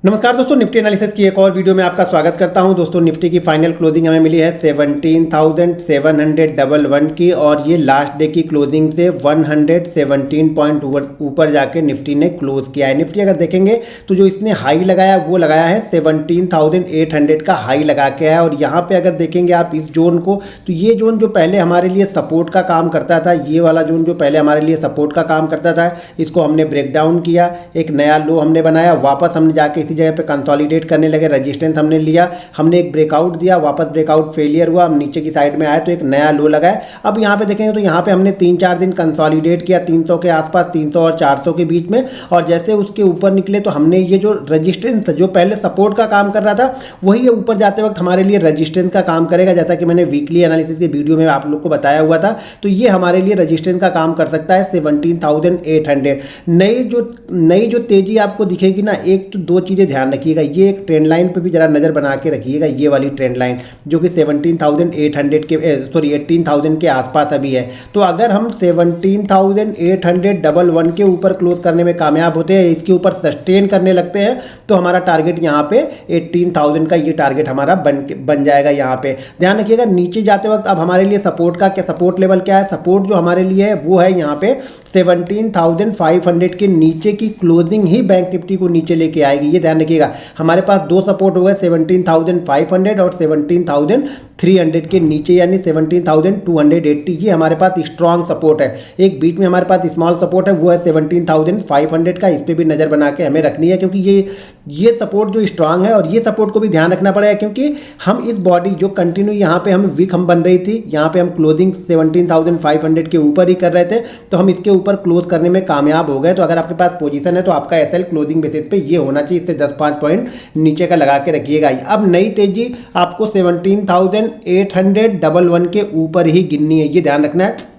नमस्कार दोस्तों, Nifty analysis की एक और वीडियो में आपका स्वागत करता हूं। दोस्तों निफ्टी की फाइनल क्लोजिंग हमें मिली है 17,711 की और ये लास्ट डे की क्लोजिंग से 117 पॉइंट ऊपर जाके निफ्टी ने क्लोज किया है। निफ्टी अगर देखेंगे तो जो इसने हाई लगाया वो लगाया है 17,800 का हाई लगा के है। और यहाँ पे अगर देखेंगे आप इस जोन को, तो ये जोन जो पहले हमारे लिए सपोर्ट का काम करता था, ये वाला जोन जो पहले हमारे लिए सपोर्ट का काम करता था, इसको हमने ब्रेक डाउन किया, एक नया लो हमने बनाया, वापस हमने जाके इसी जगह पे कंसोलिडेट करने लगे, रेजिस्टेंस हमने लिया, हमने एक ब्रेकआउट दिया, वापस ब्रेकआउट फेलियर हुआ, हम नीचे की साइड में आए तो एक नया लो लगाया। अब यहाँ पे देखेंगे तो यहाँ पे हमने 3-4 दिन कंसोलिडेट किया 300 के आसपास, 300 और 400 के बीच में, और जैसे उसके ऊपर निकले तो हमने ये जो रेजिस्टेंस जो पहले सपोर्ट का काम कर रहा था वही ये ऊपर जाते वक्त हमारे लिए रेजिस्टेंस का काम करेगा, जैसा कि मैंने वीकली एनालिसिस के वीडियो में आप लोग को बताया हुआ था। तो ये हमारे लिए रेजिस्टेंस का काम कर सकता है 17,800। नई जो तेजी आपको दिखेगी ना, एक तो दो चीज़ें ध्यान रखिएगा, ये एक ट्रेंड लाइन पे भी जरा नज़र बना के रखिएगा, ये वाली ट्रेंड लाइन जो कि 17,800 के 18,000 के आसपास अभी है। तो अगर हम 17,811 के ऊपर क्लोज करने में कामयाब होते हैं, इसके ऊपर सस्टेन करने लगते हैं, तो हमारा टारगेट यहाँ पे 18,000 का ये टारगेट हमारा बन जाएगा। यहाँ पे ध्यान रखिएगा, नीचे जाते वक्त अब हमारे लिए सपोर्ट का क्या, सपोर्ट लेवल क्या है, सपोर्ट जो हमारे लिए है वो है यहाँ पे 17,500 के नीचे की क्लोजिंग ही बैंक निफ्टी को नीचे लेके आएगी। ये ध्यान रखिएगा, हमारे पास दो सपोर्ट हो गए 17,500 और 17,300 के नीचे, यानी 17,280। ये हमारे पास स्ट्रॉन्ग सपोर्ट है। एक बीच में हमारे पास स्मॉल सपोर्ट है, वो है 17,500 का, इस पर भी नज़र बना के हमें रखनी है, क्योंकि ये सपोर्ट जो स्ट्रांग है, और ये सपोर्ट को भी ध्यान रखना पड़ेगा, क्योंकि हम इस बॉडी जो कंटिन्यू यहाँ पे हम वीक हम बन रही थी, यहाँ पे हम क्लोजिंग 17,500 के ऊपर ही कर रहे थे, तो हम इसके ऊपर क्लोज करने में कामयाब हो गए। तो अगर आपके पास पोजीशन है तो आपका एसएल क्लोजिंग बेसिस पे ये होना चाहिए, इससे 10-5 पॉइंट नीचे का लगा के रखिएगा। अब नई तेजी आपको 17,811 के ऊपर ही गिननी है, ये ध्यान रखना है।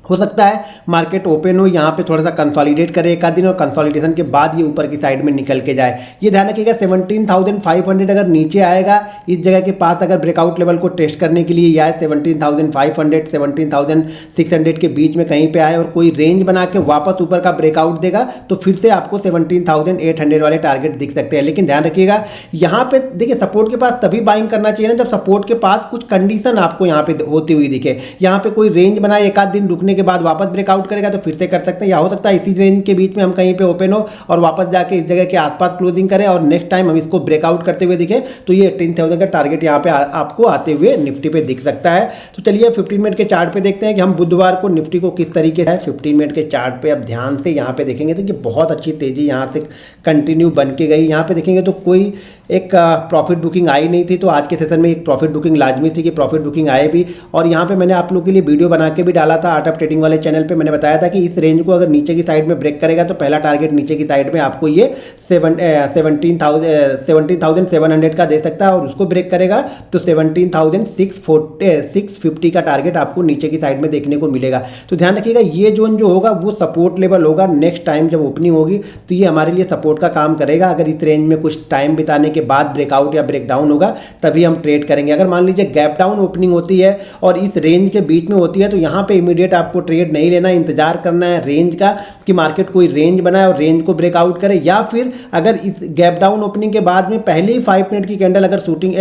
हो सकता है मार्केट ओपन हो, यहाँ पे थोड़ा सा कंसोलिडेट करे एक आध दिन, और कंसोलिडेशन के बाद ये ऊपर की साइड में निकल के जाए। ये ध्यान रखिएगा 17,500 अगर नीचे आएगा, इस जगह के पास अगर ब्रेकआउट लेवल को टेस्ट करने के लिए आए 17,500 17,600 के बीच में कहीं पे आए और कोई रेंज बना के वापस ऊपर का ब्रेकआउट देगा, तो फिर से आपको 17,800 वाले टारगेट दिख सकते हैं। लेकिन ध्यान रखिएगा, यहाँ पे देखिए सपोर्ट के पास तभी बाइंग करना चाहिए ना जब सपोर्ट के पास कुछ कंडीशन आपको यहाँ पे होती हुई दिखे। यहाँ पे कोई रेंज बनाए, एक आध दिन रुकने के बाद वापस ब्रेकआउट करेगा तो फिर से कर सकते हैं, या हो सकता है इसी रेंज के बीच में हम कहीं पे ओपन हो और वापस जाके इस जगह के आसपास क्लोजिंग करें और नेक्स्ट टाइम हम इसको ब्रेकआउट करते हुए दिखे, तो ये 18,000 का टारगेट यहाँ पे आपको आते हुए निफ्टी पे दिख सकता है। तो चलिए 15 मिनट के चार्ट पे देखते हैं कि हम बुधवार को निफ्टी को किस तरीके से 15 मिनट के चार्ट पे अब ध्यान से यहाँ पे देखेंगे तो ये बहुत अच्छी तेजी यहाँ से कंटिन्यू बन के गई। यहाँ पे देखेंगे तो कोई एक प्रॉफिट बुकिंग आई नहीं थी, तो आज के सेशन में एक प्रॉफिट बुकिंग लाजमी थी कि प्रॉफिट बुकिंग आए भी। और यहाँ पे मैंने आप लोग के लिए वीडियो बना के भी डाला था आर्ट ऑफ ट्रेडिंग वाले चैनल पे, मैंने बताया था कि इस रेंज को अगर नीचे की साइड में ब्रेक करेगा तो पहला टारगेट नीचे की साइड में आपको ये 17,700 का दे सकता है, और उसको ब्रेक करेगा तो 17,650 का टारगेट आपको नीचे की साइड में देखने को मिलेगा। तो ध्यान रखिएगा, ये जोन जो होगा वो सपोर्ट लेवल होगा। नेक्स्ट टाइम जब ओपनिंग होगी तो ये हमारे लिए सपोर्ट का काम करेगा। अगर इस रेंज में कुछ टाइम बिताने के बाद ब्रेकआउट या ब्रेकडाउन होगा तभी हम ट्रेड करेंगे। अगर मान लीजिए गैप डाउन ओपनिंग होती है और इस रेंज के बीच में होती है, तो यहाँ पे इमीडिएट आपको ट्रेड नहीं लेना, इंतजार करना है रेंज का कि मार्केट कोई रेंज बनाए और रेंज को ब्रेकआउट करे, या फिर अगर इस गैप डाउन ओपनिंग के बाद में पहले ही 5 मिनट की कैंडल अगर शूटिंग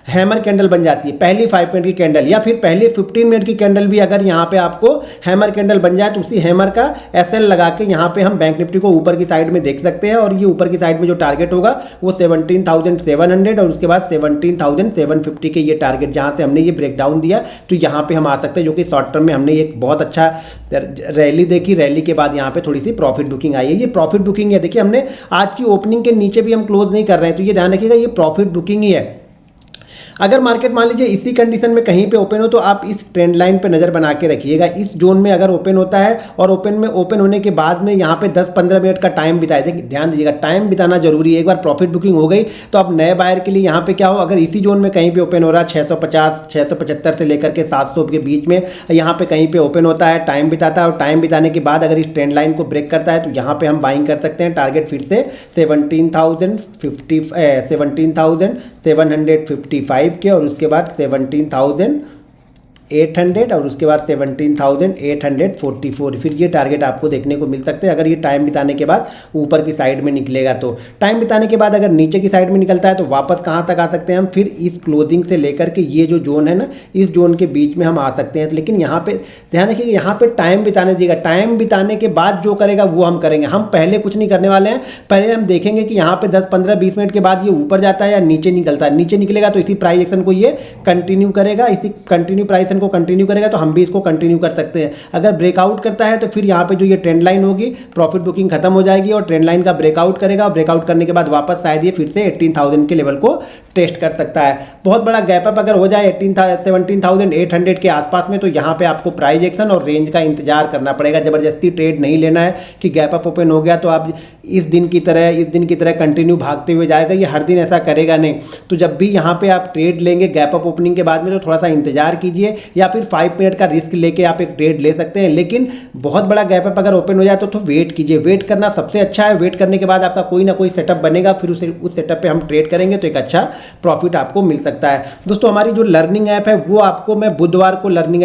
हैमर कैंडल बन जाती है, पहली 5 मिनट की कैंडल या फिर पहले 15 मिनट की कैंडल भी अगर यहाँ पे आपको हैमर कैंडल बन जाए, तो उसी हैमर का एसएल लगा के यहाँ पे हम बैंक निफ्टी को ऊपर की साइड में देख सकते हैं। और ये ऊपर की साइड में जो टारगेट होगा वो 17,700 और उसके बाद 17,750 के ये टारगेट जहाँ से हमने ये ब्रेकडाउन दिया, तो यहाँ पे हम आ सकते हैं, जो कि शॉर्ट टर्म में हमने एक बहुत अच्छा रैली देखी। रैली के बाद यहाँ पे थोड़ी सी प्रॉफिट बुकिंग आई है। ये प्रॉफिट बुकिंग है, देखिए हमने आज की ओपनिंग के नीचे भी हम क्लोज नहीं कर रहे हैं, तो ये ध्यान रखिएगा ये प्रॉफिट बुकिंग ही है। अगर मार्केट मान लीजिए इसी कंडीशन में कहीं पे ओपन हो तो आप इस ट्रेंड लाइन पे नज़र बना के रखिएगा। इस जोन में अगर ओपन होता है और ओपन होने के बाद में यहाँ पे 10-15 मिनट का टाइम बिताए, देखिए ध्यान दीजिएगा टाइम बिताना जरूरी है। एक बार प्रॉफिट बुकिंग हो गई तो अब नए बायर के लिए यहाँ पे क्या हो, अगर इसी जोन में कहीं पे ओपन हो रहा है 650 675 से लेकर के 700 के बीच में, यहाँ पे कहीं पे ओपन होता है, टाइम बिताता है, और टाइम बिताने के बाद अगर इस ट्रेंड लाइन को ब्रेक करता है तो यहाँ पे हम बाइंग कर सकते हैं। टारगेट फिर से 17,755 के और उसके बाद 17,000 800 और उसके बाद 17,844। फिर ये टारगेट आपको देखने को मिल सकते हैं अगर ये टाइम बिताने के बाद ऊपर की साइड में निकलेगा। तो टाइम बिताने के बाद अगर नीचे की साइड में निकलता है तो वापस कहाँ तक आ सकते हैं हम, फिर इस क्लोजिंग से लेकर के ये जो जोन है ना, इस जोन के बीच में हम आ सकते हैं। लेकिन यहाँ पे ध्यान रखिएगा, यहाँ पे टाइम बिताने दीजिएगा, टाइम बिताने के बाद जो करेगा वो हम करेंगे। हम पहले कुछ नहीं करने वाले हैं, पहले हम देखेंगे कि यहाँ पे 10, 15, 20 मिनट के बाद ये ऊपर जाता है या नीचे निकलता है। नीचे निकलेगा तो इसी प्राइस एक्शन को ये कंटिन्यू करेगा, इसी कंटिन्यू प्राइस एक्शन को कंटिन्यू करेगा तो हम भी इसको कंटिन्यू कर सकते हैं। अगर ब्रेकआउट करता है तो फिर यहाँ पे जो ये ट्रेंड लाइन होगी, प्रॉफिट बुकिंग खत्म हो जाएगी और ट्रेंड लाइन का ब्रेकआउट करेगा। ब्रेकआउट करने के बाद वापस शायद ये फिर से 18,000 के लेवल को टेस्ट कर सकता है। बहुत बड़ा गैप अप अगर हो जाए 17,800 के आसपास में, तो यहाँ पे आपको प्राइस एक्शन और रेंज का इंतजार करना पड़ेगा। जबरदस्ती ट्रेड नहीं लेना है कि गैप अप ओपन हो गया तो आप इस दिन की तरह कंटिन्यू भागते हुए जाएगा, ये हर दिन ऐसा करेगा नहीं। तो जब भी यहाँ पे आप ट्रेड लेंगे गैप अप ओपनिंग के बाद में, तो थोड़ा सा इंतजार कीजिए या फिर 5 मिनट का रिस्क लेके आप एक ट्रेड ले सकते हैं। लेकिन बहुत बड़ा गैप अप अगर ओपन हो जाए तो वेट कीजिए, वेट करना सबसे अच्छा है। वेट करने के बाद आपका कोई ना कोई सेटअप बनेगा, फिर उस सेटअप पे हम ट्रेड करेंगे तो एक अच्छा प्रॉफिट आपको मिल सकता है। दोस्तों हमारी जो लर्निंग ऐप है वो आपको मैं बुधवार को लर्निंग